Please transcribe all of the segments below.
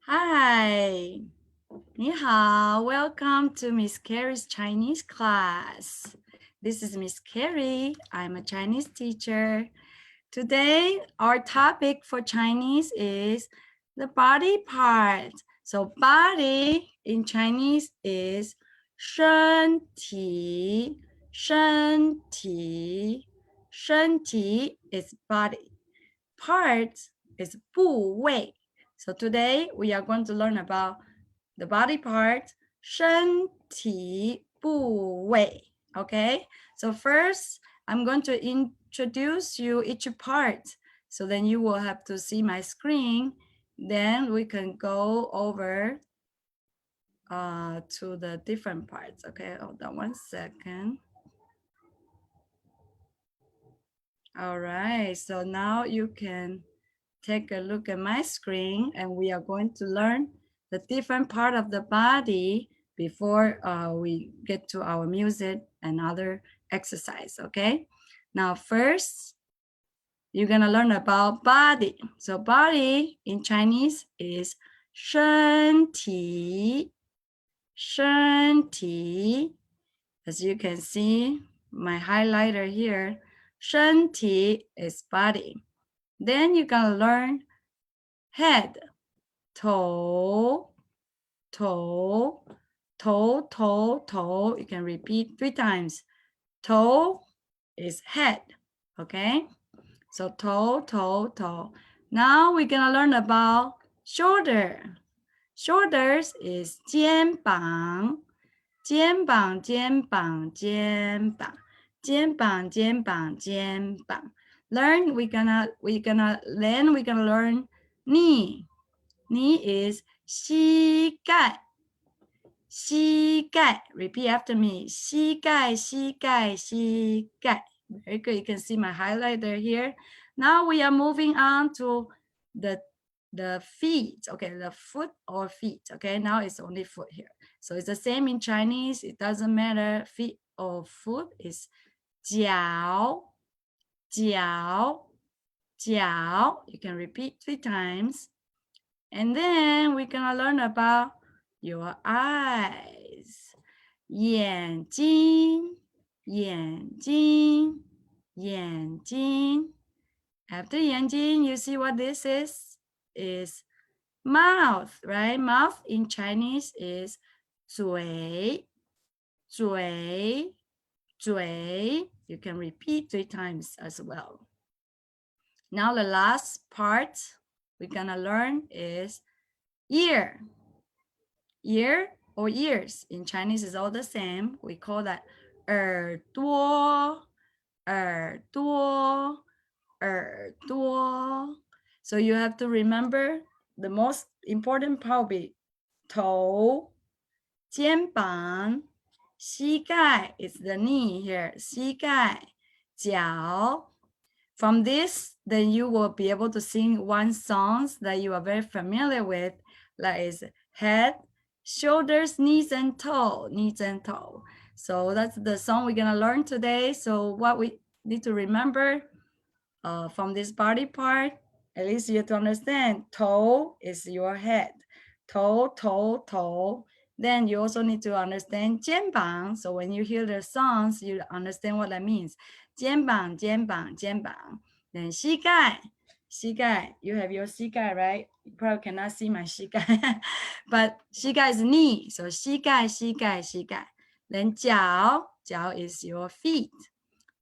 Hi, 你好, welcome to Miss Carrie's Chinese class. This is Miss Carrie. I'm a Chinese teacher. Today, our topic for Chinese is the body part. So body in Chinese is 身体,身体,身体 is body. Part is 部位. So today we are going to learn about the body part, 身体部位. Okay, so first I'm going to introduce you each part. So then you will have to see my screen. Then we can go over to the different parts. Okay, hold on 1 second. All right, so now you can take a look at my screen and we are going to learn the different part of the body before we get to our music and other exercise, okay? Now first, you're gonna learn about body. So body in Chinese is 身体,身体. As you can see, my highlighter here, 身体 is body. Then you're gonna learn head, 头,头,头,头,头. You can repeat 3 times. 头 is head, okay? So 头,头,头. Now we're gonna learn about shoulder. Shoulders is 肩膀,肩膀,肩膀,肩膀,肩膀,肩膀,肩膀. We're gonna learn knee. Knee is 膝盖,膝盖. Repeat after me. 膝盖,膝盖,膝盖. Very good. You can see my highlighter here. Now we are moving on to the feet. Okay, the foot or feet. Okay, now it's only foot here. So it's the same in Chinese. It doesn't matter feet or foot. It's 脚,脚,脚. You can repeat 3 times. And then we're gonna learn about your eyes. 眼睛,眼睛,眼睛. After 眼睛, you see what this is? Is mouth, right? Mouth in Chinese is 嘴,嘴,嘴. You can repeat 3 times as well. Now the last part we're gonna learn is ear. Ear or ears in Chinese is all the same. We call that 耳朵,耳朵,耳朵. So you have to remember the most important part will be 头,肩膀, 膝盖 is the knee here, 膝盖, 脚. From this, then you will be able to sing one songs that you are very familiar with, like is head, shoulders, knees, and toe, knees and toe. So that's the song we're gonna learn today. So what we need to remember from this body part, at least you have to understand, toe is your head, toe, toe, toe. Then you also need to understand 肩膀. So when you hear the songs, you understand what that means. 肩膀,肩膀,肩膀. Then 膝盖, 膝盖, you have your 膝盖, right? You probably cannot see my 膝盖, but 膝盖 is knee. So 膝盖,膝盖,膝盖. Then 脚, 脚 is your feet.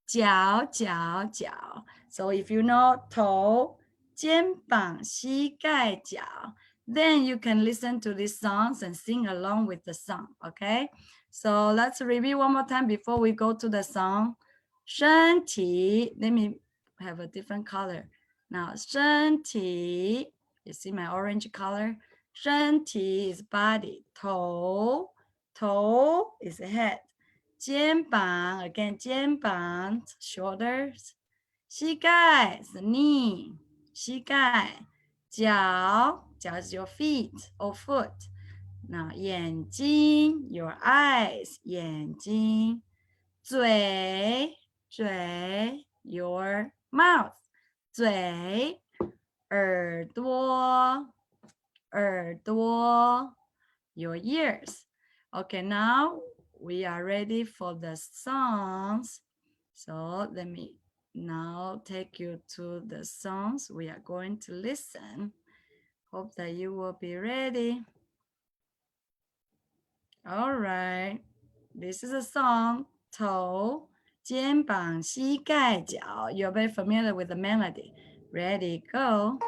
脚,脚,脚. So if you know 头,肩膀,膝盖,脚, then you can listen to these songs and sing along with the song, okay? So let's review one more time before we go to the song. 身体, let me have a different color. Now, 身体, you see my orange color? 身体 is body. 头, 头 is head. 肩膀, again, 肩膀, shoulders. 膝盖 is knee, 膝盖. 脚, 脚 is your feet or foot. Now, 眼睛, your eyes, 眼睛. 嘴, 嘴, your mouth. 嘴, 耳朵,耳朵 your ears. Okay, now we are ready for the songs. So let me now take you to the songs we are going to listen. Hope that you will be ready. All right, this is a song, 头肩膀膝盖脚. You're very familiar with the melody. Ready, go.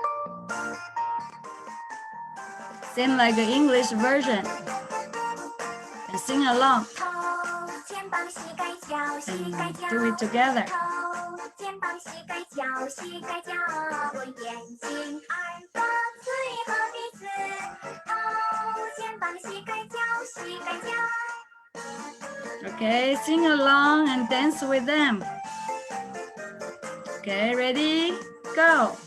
Sing like the English version and sing along. And do it together. Okay, sing along and dance with them. Okay, ready? Go.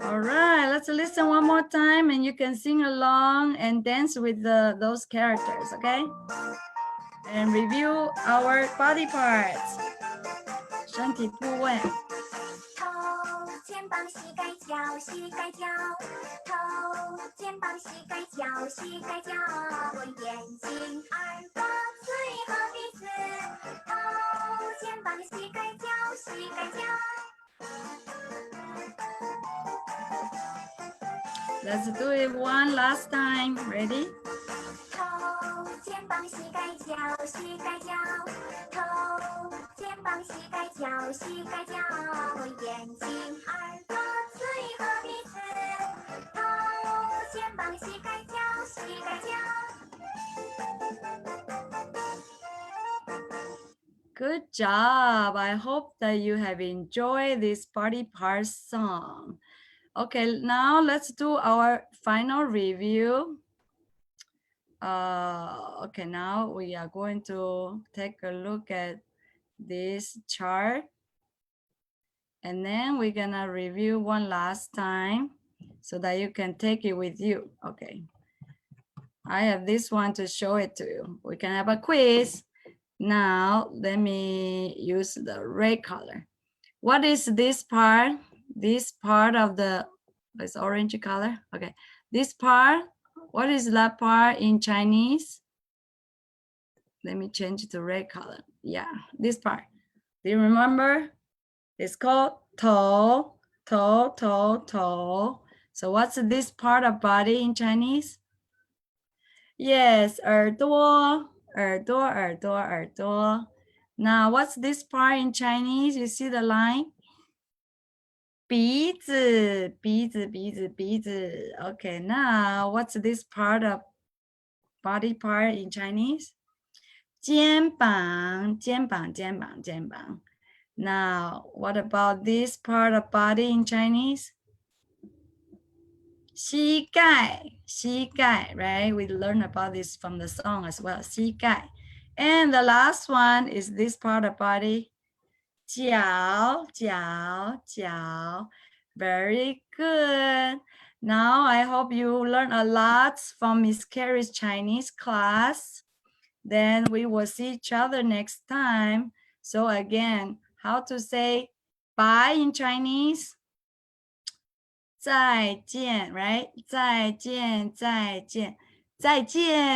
All right, let's listen one more time and you can sing along and dance with those characters, okay? And review our body parts. 身体部位。头、肩膀、膝盖、脚、膝盖、脚。头、肩膀、膝盖、脚、膝盖、脚。眼睛、耳朵、嘴和鼻子。头、肩膀、膝盖、脚、膝盖、脚。Let's do it one last time. Ready? 头、肩膀、膝盖、脚、膝盖、脚。头、肩膀、膝盖、脚、膝盖、脚。眼睛、耳朵、嘴和鼻子。头、肩膀、膝盖、脚、膝盖、脚。Good job. I hope that you have enjoyed this body part song. Okay, now let's do our final review. Okay, now we are going to take a look at this chart. And then we're gonna review one last time so that you can take it with you. Okay. I have this one to show it to you. We can have a quiz. Now, let me use the red color. What is this part? This part of the, it's orange color. Okay. This part, what is that part in Chinese? Let me change it to red color. Yeah, this part. Do you remember? It's called 头, 头. So what's this part of body in Chinese? Yes, 耳朵. Now, what's this part in Chinese? You see the line? 鼻子. Okay, now what's this part of body part in Chinese? 肩膀. Now, what about this part of body in Chinese? 膝盖, right? We learned about this from the song as well, 膝盖. And the last one is this part of body, 脚. Very good. Now, I hope you learn a lot from Miss Carrie's Chinese class. Then we will see each other next time. So again, how to say bye in Chinese? 再见, right? 再见.